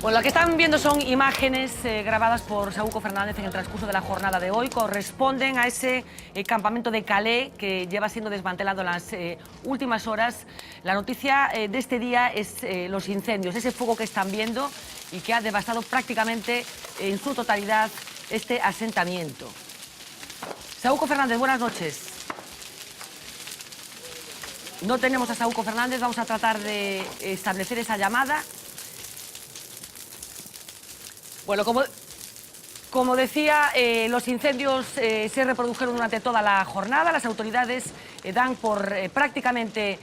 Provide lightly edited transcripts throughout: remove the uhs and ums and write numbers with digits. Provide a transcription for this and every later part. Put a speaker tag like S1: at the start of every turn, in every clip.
S1: Bueno, lo que están viendo son imágenes grabadas por Saúco Fernández en el transcurso de la jornada de hoy. Corresponden a ese campamento de Calais que lleva siendo desmantelado en las últimas horas. La noticia de este día es los incendios, ese fuego que están viendo y que ha devastado prácticamente en su totalidad este asentamiento. Saúco Fernández, buenas noches. No tenemos a Saúco Fernández, vamos a tratar de establecer esa llamada. Bueno, como decía, los incendios se reprodujeron durante toda la jornada. Las autoridades dan por prácticamente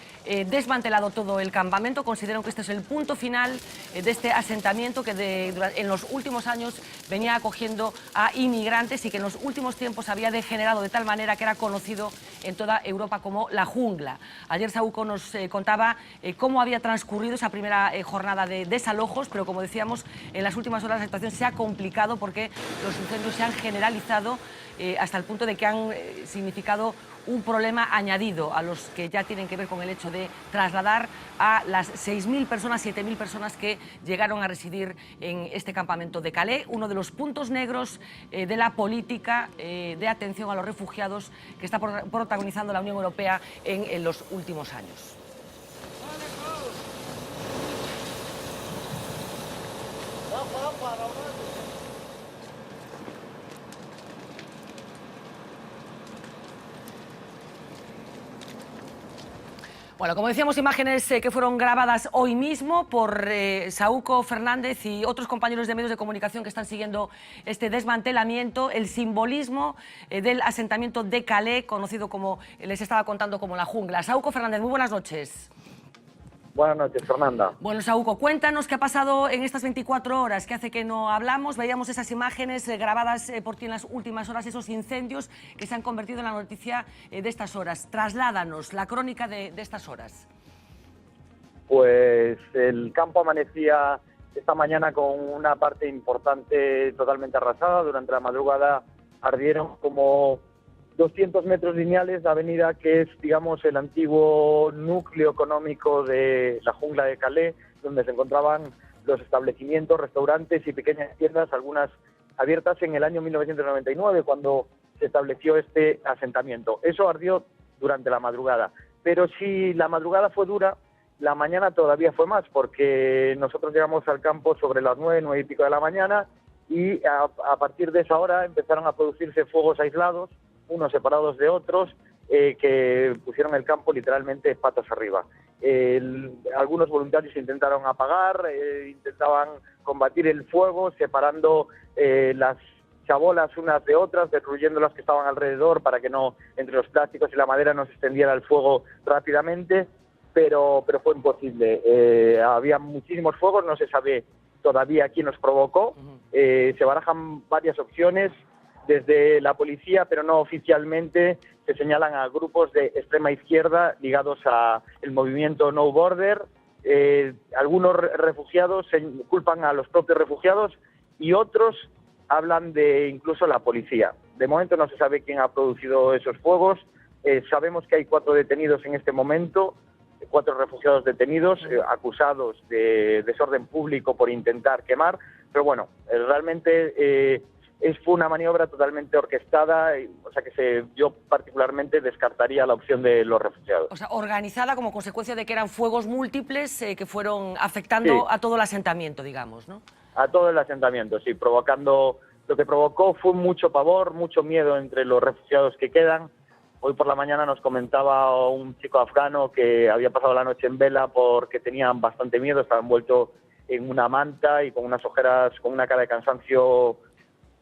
S1: desmantelado todo el campamento. Consideran que este es el punto final de este asentamiento que en los últimos años venía acogiendo a inmigrantes y que en los últimos tiempos había degenerado de tal manera que era conocido en toda Europa como la jungla. Ayer Saúco nos contaba cómo había transcurrido esa primera jornada de desalojos, pero como decíamos, en las últimas horas la situación se ha complicado porque los incendios se han generalizado hasta el punto de que han significado un problema añadido a los que ya tienen que ver con el hecho de trasladar a las 6.000 personas, 7.000 personas que llegaron a residir en este campamento de Calais, uno de los puntos negros de la política de atención a los refugiados que está protagonizando la Unión Europea en los últimos años. Bueno, como decíamos, imágenes que fueron grabadas hoy mismo por Saúco Fernández y otros compañeros de medios de comunicación que están siguiendo este desmantelamiento, el simbolismo del asentamiento de Calais, conocido como, les estaba contando, como la jungla. Saúco Fernández, muy buenas noches.
S2: Buenas noches, Fernanda.
S1: Bueno, Saúco, cuéntanos qué ha pasado en estas 24 horas, que hace que no hablamos. Veíamos esas imágenes grabadas por ti en las últimas horas, esos incendios que se han convertido en la noticia de estas horas. Trasládanos la crónica de estas horas.
S2: Pues el campo amanecía esta mañana con una parte importante totalmente arrasada. Durante la madrugada ardieron como 200 metros lineales de avenida, que es, digamos, el antiguo núcleo económico de la jungla de Calais, donde se encontraban los establecimientos, restaurantes y pequeñas tiendas, algunas abiertas en el año 1999, cuando se estableció este asentamiento. Eso ardió durante la madrugada. Pero si la madrugada fue dura, la mañana todavía fue más, porque nosotros llegamos al campo sobre las 9 y pico de la mañana, y a partir de esa hora empezaron a producirse fuegos aislados, unos separados de otros, que pusieron el campo literalmente patas arriba. Algunos voluntarios intentaron apagar, intentaban combatir el fuego, separando las chabolas unas de otras, destruyendo las que estaban alrededor para que no, entre los plásticos y la madera, no se extendiera el fuego rápidamente, pero fue imposible. Había muchísimos fuegos, no se sabe todavía quién los provocó. Se barajan varias opciones desde la policía, pero no oficialmente. Se señalan a grupos de extrema izquierda ligados al movimiento No Border. Algunos refugiados se culpan a los propios refugiados y otros hablan de incluso la policía. De momento no se sabe quién ha producido esos fuegos. Sabemos que hay 4 detenidos en este momento, 4 refugiados detenidos, acusados de desorden público por intentar quemar, pero bueno, realmente fue una maniobra totalmente orquestada, o sea que yo particularmente descartaría la opción de los refugiados.
S1: O sea, organizada como consecuencia de que eran fuegos múltiples que fueron afectando, sí, a todo el asentamiento, digamos, ¿no?
S2: A todo el asentamiento, sí, provocando. Lo que provocó fue mucho pavor, mucho miedo entre los refugiados que quedan. Hoy por la mañana nos comentaba un chico afgano que había pasado la noche en vela porque tenían bastante miedo, estaba envuelto en una manta y con unas ojeras, con una cara de cansancio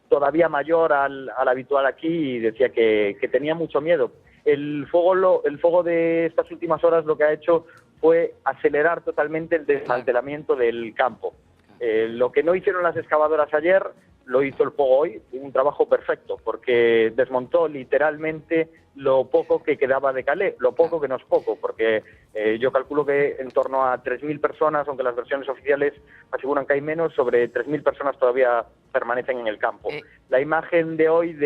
S2: todavía mayor al habitual aquí, y decía que tenía mucho miedo. El fuego de estas últimas horas lo que ha hecho fue acelerar totalmente el desmantelamiento del campo. Lo que no hicieron las excavadoras ayer, lo hizo el fuego hoy, un trabajo perfecto, porque desmontó literalmente lo poco que quedaba de Calais, lo poco que no es poco, porque yo calculo que en torno a 3.000 personas, aunque las versiones oficiales aseguran que hay menos, sobre 3.000 personas todavía permanecen en el campo. La imagen de hoy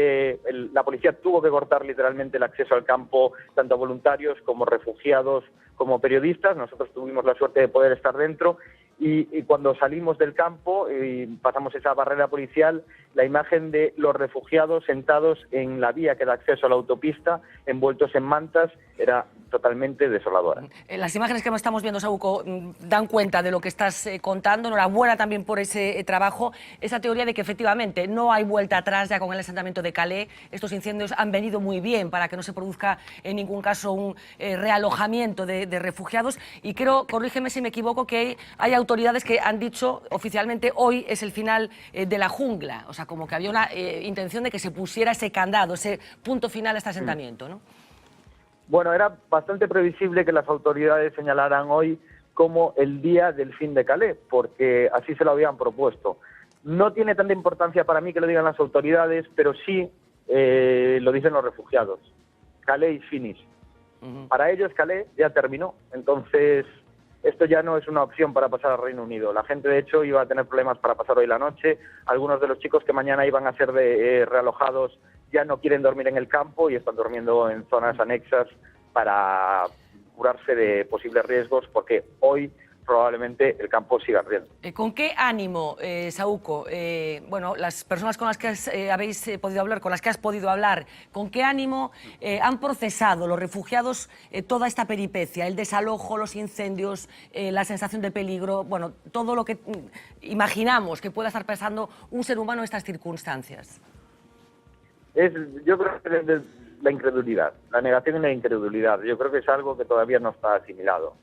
S2: la policía tuvo que cortar literalmente el acceso al campo, tanto a voluntarios como refugiados, como periodistas. Nosotros tuvimos la suerte de poder estar dentro, y cuando salimos del campo y pasamos esa barrera policial, la imagen de los refugiados sentados en la vía que da acceso a la autopista, envueltos en mantas, era totalmente desoladora.
S1: Las imágenes que estamos viendo, Saúco, dan cuenta de lo que estás contando. Enhorabuena también por ese trabajo. Esa teoría de que efectivamente no hay vuelta atrás ya con el asentamiento de Calais. Estos incendios han venido muy bien para que no se produzca en ningún caso un realojamiento de refugiados. Y creo, corrígeme si me equivoco, que hay autoridades que han dicho oficialmente hoy es el final de la jungla. O sea, como que había una intención de que se pusiera ese candado, ese punto final a este asentamiento, ¿no?
S2: Bueno, era bastante previsible que las autoridades señalaran hoy como el día del fin de Calais, porque así se lo habían propuesto. No tiene tanta importancia para mí que lo digan las autoridades, pero sí lo dicen los refugiados. Calais is finished. Para ellos Calais ya terminó, entonces esto ya no es una opción para pasar al Reino Unido. La gente, de hecho, iba a tener problemas para pasar hoy la noche. Algunos de los chicos que mañana iban a ser realojados ya no quieren dormir en el campo y están durmiendo en zonas anexas para curarse de posibles riesgos, porque hoy probablemente el campo siga ardiendo.
S1: ¿Con qué ánimo, Saúco, bueno, las personas con las que habéis podido hablar, con las que has podido hablar, con qué ánimo han procesado los refugiados toda esta peripecia, el desalojo, los incendios, la sensación de peligro, bueno, todo lo que imaginamos que pueda estar pasando un ser humano en estas circunstancias?
S2: Yo creo que es la incredulidad, la negación y la incredulidad. Yo creo que es algo que todavía no está asimilado.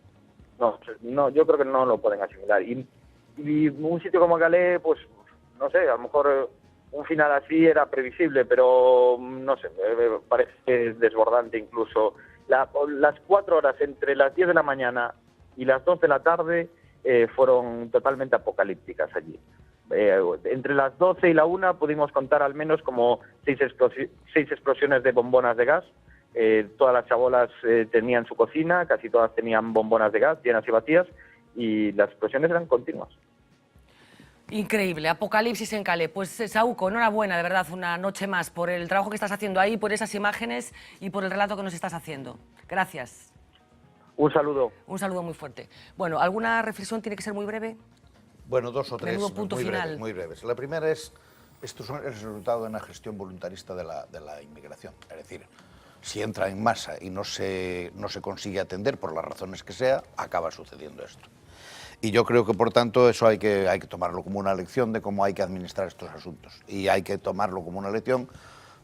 S2: No, yo creo que no lo pueden asimilar. Y un sitio como Calais, pues, no sé, a lo mejor un final así era previsible, pero no sé, parece desbordante incluso. Las 4 horas entre las 10 de la mañana y las 2 de la tarde fueron totalmente apocalípticas allí. Entre las 12 y la 1 pudimos contar al menos como 6 explosiones de bombonas de gas. Todas las chabolas tenían su cocina, casi todas tenían bombonas de gas llenas y vacías, y las explosiones eran continuas.
S1: Increíble, apocalipsis en Calais. Pues Saúco, enhorabuena, de verdad, una noche más por el trabajo que estás haciendo ahí, por esas imágenes y por el relato que nos estás haciendo. Gracias.
S2: Un saludo.
S1: Un saludo muy fuerte. Bueno, ¿alguna reflexión tiene que ser muy breve?
S3: Bueno, 2 o 3,
S1: muy
S3: breves. La primera es, esto es el resultado de una gestión voluntarista de la inmigración. Es decir, si entra en masa y no se consigue atender por las razones que sea, acaba sucediendo esto. Y yo creo que, por tanto, eso hay que tomarlo como una lección de cómo hay que administrar estos asuntos. Y hay que tomarlo como una lección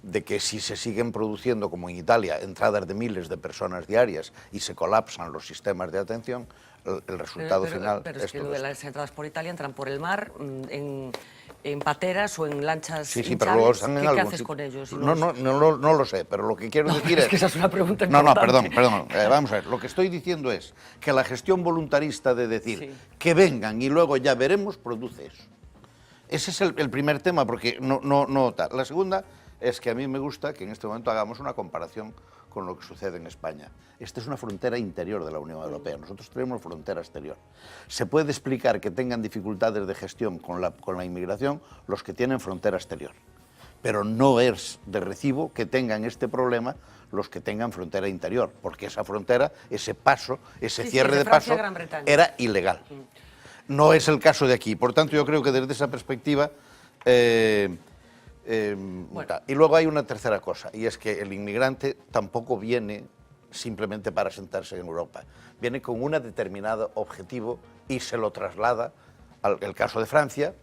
S3: de que si se siguen produciendo, como en Italia, entradas de miles de personas diarias y se colapsan los sistemas de atención, el resultado final
S1: pero es que lo de las entradas por Italia entran por el mar, en pateras o en lanchas
S3: sí, pero luego están en
S1: ¿Qué haces con ellos?
S3: No lo sé, pero lo que quiero decir es...
S1: que esa es una pregunta importante.
S3: Perdón, vamos a ver, lo que estoy diciendo es que la gestión voluntarista de decir que vengan y luego ya veremos, produce eso. Ese es el primer tema, porque La segunda es que a mí me gusta que en este momento hagamos una comparación con lo que sucede en España. Esta es una frontera interior de la Unión Europea, nosotros tenemos frontera exterior. Se puede explicar que tengan dificultades de gestión con la inmigración los que tienen frontera exterior, pero no es de recibo que tengan este problema los que tengan frontera interior, porque esa frontera, ese paso, ese cierre de paso, era ilegal. No es el caso de aquí, por tanto yo creo que desde esa perspectiva... Y luego hay una tercera cosa, y es que el inmigrante tampoco viene simplemente para sentarse en Europa, viene con un determinado objetivo y se lo traslada al caso de Francia.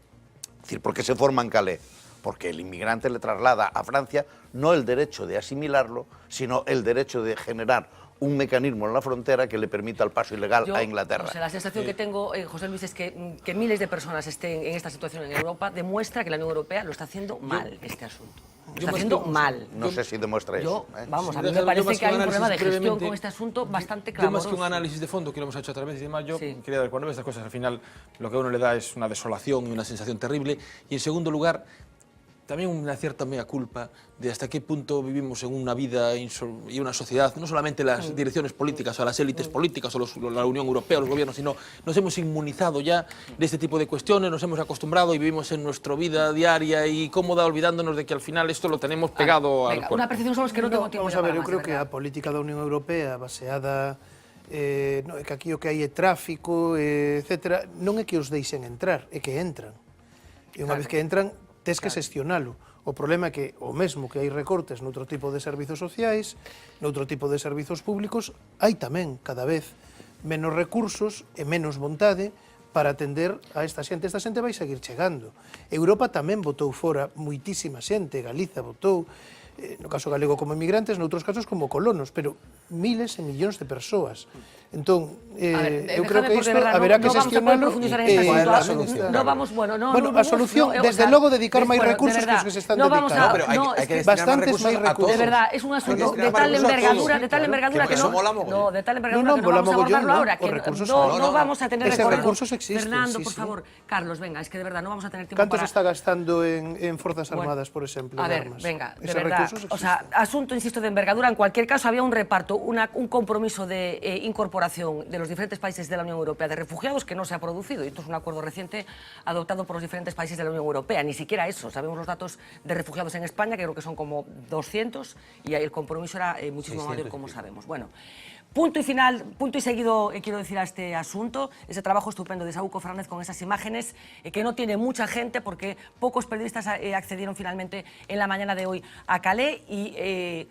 S3: Es decir, ¿por qué se forma en Calais? Porque el inmigrante le traslada a Francia no el derecho de asimilarlo, sino el derecho de generar un mecanismo en la frontera que le permita el paso ilegal a Inglaterra.
S1: O sea, la sensación que tengo, José Luis, es que miles de personas estén en esta situación en Europa demuestra que la Unión Europea lo está haciendo mal, este asunto. Lo está haciendo mal.
S3: No sé si demuestra eso.
S1: Vamos, a mí me parece que hay un problema de gestión con este asunto bastante clamoroso.
S4: Yo más que un análisis de fondo, que lo hemos hecho otra vez y demás, yo quería ver, cuando ves estas cosas, al final lo que a uno le da es una desolación y una sensación terrible. Y en segundo lugar, también una cierta mea culpa de hasta qué punto vivimos en una vida y una sociedad, no solamente las direcciones políticas o las élites políticas o la Unión Europea o los gobiernos, sino nos hemos inmunizado ya de este tipo de cuestiones, nos hemos acostumbrado y vivimos en nuestra vida diaria y cómoda, olvidándonos de que al final esto lo tenemos pegado al cuerpo.
S1: Una percepción somos que no tengo tiempo.
S5: Vamos a ver, eu creo que a política da Unión Europea baseada que aquí o que hai é tráfico, etc. Non é que os deixen entrar, é que entran. E unha vez que entran, tes que xestionalo. O problema é que o mesmo que hai recortes noutro tipo de servizos sociais, noutro tipo de servizos públicos, hai tamén cada vez menos recursos e menos vontade para atender a esta xente. Esta xente vai seguir chegando. Europa tamén botou fora moitísima xente, Galiza botou, no caso galego como emigrantes, noutros casos como colonos, pero miles e millóns de persoas. Entón, eu creo que isto haberá que xestionalo.
S1: No vamos, bueno,
S5: a solución, desde logo, dedicar máis recursos que os que se están dedicando.
S4: Pero hai que destinar máis recursos a todos.
S1: De verdad, es un asunto de tal envergadura que no vamos a abordarlo ahora, que no vamos a tener
S5: recursos existen.
S1: Fernando, por favor, Carlos, venga, es que de verdad no vamos a tener tiempo
S5: para... ¿Canto se está gastando en Forzas Armadas, por ejemplo?
S1: A ver, venga, de verdad, o sea, asunto, insisto, de envergadura. En cualquier caso, había un reparto, un compromiso de incorporación de los diferentes países de la Unión Europea de refugiados que no se ha producido. Y esto es un acuerdo reciente adoptado por los diferentes países de la Unión Europea. Ni siquiera eso. Sabemos los datos de refugiados en España, que creo que son como 200, y el compromiso era muchísimo mayor, como sabemos. Bueno, punto y seguido, quiero decir, a este asunto, ese trabajo estupendo de Saúco Fernández con esas imágenes, que no tiene mucha gente porque pocos periodistas accedieron finalmente en la mañana de hoy a Calais y...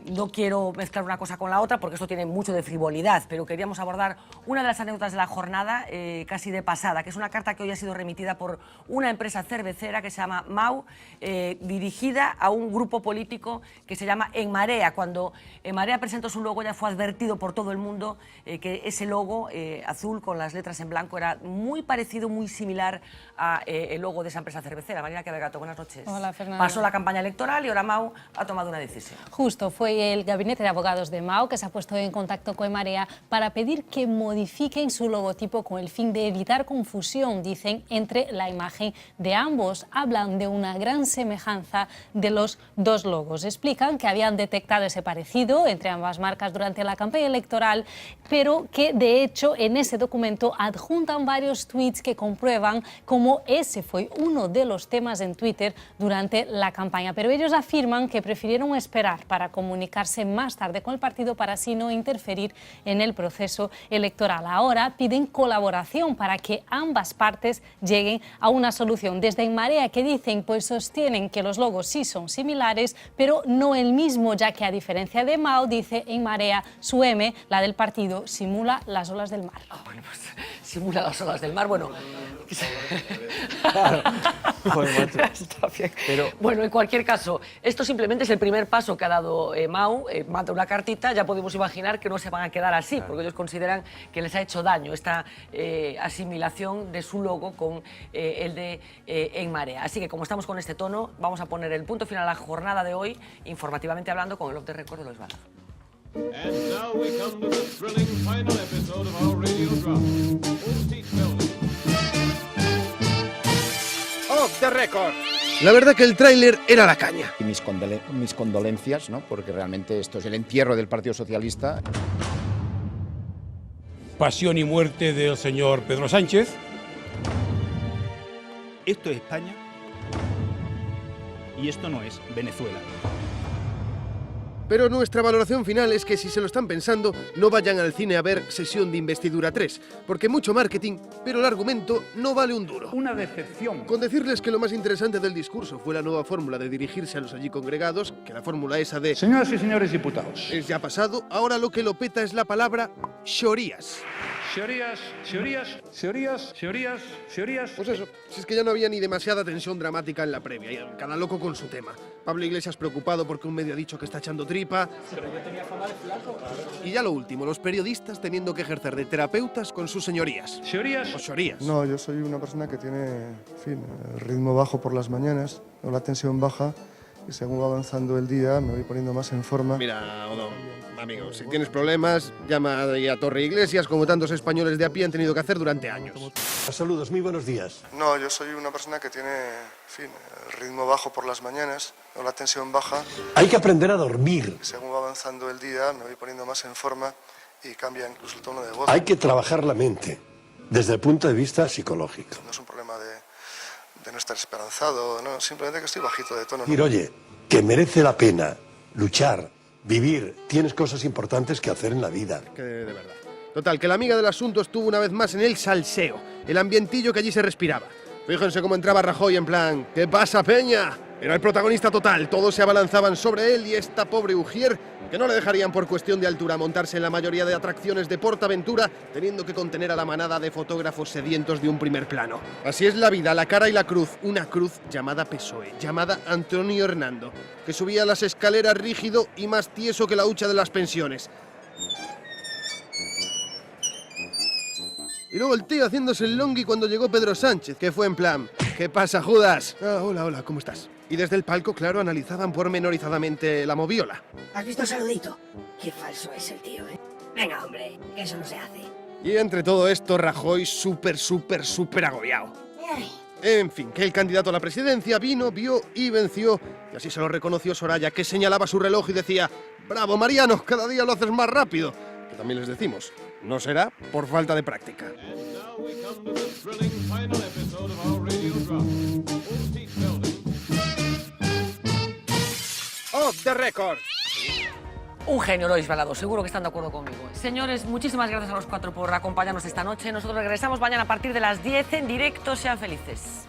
S1: no quiero mezclar una cosa con la otra porque esto tiene mucho de frivolidad, pero queríamos abordar una de las anécdotas de la jornada, casi de pasada, que es una carta que hoy ha sido remitida por una empresa cervecera que se llama Mau, dirigida a un grupo político que se llama En Marea. Cuando En Marea presentó su logo ya fue advertido por todo el mundo que ese logo azul con las letras en blanco era muy parecido, muy similar a el logo de esa empresa cervecera. Marina Quevegato, buenas noches.
S6: Hola, Fernando.
S1: Pasó la campaña electoral y ahora Mau ha tomado una decisión.
S6: Justo, fue el gabinete de abogados de Mau que se ha puesto en contacto con En Marea para pedir que modifiquen su logotipo con el fin de evitar confusión, dicen, entre la imagen de ambos. Hablan de una gran semejanza de los dos logos. Explican que habían detectado ese parecido entre ambas marcas durante la campaña electoral, pero que de hecho en ese documento adjuntan varios tweets que comprueban cómo ese fue uno de los temas en Twitter durante la campaña. Pero ellos afirman que prefirieron esperar para comunicarse más tarde con el partido para así no interferir en el proceso electoral. Ahora piden colaboración para que ambas partes lleguen a una solución. Desde En Marea, que dicen, pues sostienen que los logos sí son similares, pero no el mismo, ya que a diferencia de Mau, dice En Marea, su M, la del partido, simula las olas del mar.
S1: Bueno, pues simula las olas del mar, bueno...
S4: Joder, macho.
S1: Está bien. Pero... Bueno, en cualquier caso, esto simplemente es el primer paso que ha dado Mau, manda una cartita, ya podemos imaginar que no se van a quedar así, porque ellos consideran que les ha hecho daño esta asimilación de su logo con el de En Marea. Así que como estamos con este tono, vamos a poner el punto final a la jornada de hoy, informativamente hablando, con el Off the Record de Lois Balazo.
S7: And now we come to the thrilling final episode of our radio drama.
S8: Off the Record. La verdad que el tráiler era la caña.
S9: Y mis condolencias, ¿no? Porque realmente esto es el entierro del Partido Socialista.
S10: Pasión y muerte del señor Pedro Sánchez.
S11: Esto es España y esto no es Venezuela.
S8: Pero nuestra valoración final es que si se lo están pensando, no vayan al cine a ver Sesión de Investidura 3, porque mucho marketing, pero el argumento no vale un duro.
S11: Una decepción.
S8: Con decirles que lo más interesante del discurso fue la nueva fórmula de dirigirse a los allí congregados, que la fórmula esa de
S11: Señoras y señores diputados.
S8: Es ya pasado, ahora lo que lo peta es la palabra xorías.
S11: Seorías.
S8: Pues eso, si es que ya no había ni demasiada tensión dramática en la previa, y cada loco con su tema. Pablo Iglesias preocupado porque un medio ha dicho que está echando tripa.
S11: Pero yo tenía fama de flaco.
S8: Y ya lo último, los periodistas teniendo que ejercer de terapeutas con sus señorías.
S11: ¿Seorías?
S8: O xorías.
S12: No, yo soy una persona que tiene, en fin, el ritmo bajo por las mañanas, o la tensión baja, y según va avanzando el día me voy poniendo más en forma.
S8: Mira, Odo, amigo, si tienes problemas, llama a Torre Iglesias, como tantos españoles de a pie han tenido que hacer durante años.
S12: Saludos, muy buenos días. No, yo soy una persona que tiene, en fin, el ritmo bajo por las mañanas, o la tensión baja.
S10: Hay que aprender a dormir.
S12: Según va avanzando el día me voy poniendo más en forma y cambia incluso el tono de voz.
S10: Hay que trabajar la mente desde el punto de vista psicológico.
S12: No es un problema de no estar esperanzado, no, simplemente que estoy bajito de tono.
S10: Decir, oye, que merece la pena luchar, vivir, tienes cosas importantes que hacer en la vida.
S8: Que de verdad. Total, que la amiga del asunto estuvo una vez más en el salseo, el ambientillo que allí se respiraba. Fíjense cómo entraba Rajoy en plan, ¿qué pasa, Peña? Era el protagonista total, todos se abalanzaban sobre él y esta pobre Ujier, que no le dejarían por cuestión de altura montarse en la mayoría de atracciones de PortAventura, teniendo que contener a la manada de fotógrafos sedientos de un primer plano. Así es la vida, la cara y la cruz, una cruz llamada PSOE, llamada Antonio Hernando, que subía las escaleras rígido y más tieso que la hucha de las pensiones. Y luego el tío haciéndose el longui cuando llegó Pedro Sánchez, que fue en plan, ¿qué pasa, Judas? Ah, hola, ¿cómo estás? Y desde el palco, claro, analizaban pormenorizadamente la moviola.
S13: ¿Has visto el saludito? Qué falso es el tío, ¿eh? Venga, hombre, que eso no se hace.
S8: Y entre todo esto, Rajoy súper agobiado. En fin, que el candidato a la presidencia vino, vio y venció. Y así se lo reconoció Soraya, que señalaba su reloj y decía, bravo, Mariano, cada día lo haces más rápido. Que también les decimos, no será por falta de práctica.
S13: Off the record.
S1: Un genio, Lois Balado, seguro que están de acuerdo conmigo. Señores, muchísimas gracias a los cuatro por acompañarnos esta noche. Nosotros regresamos mañana a partir de las 10 en directo. Sean felices.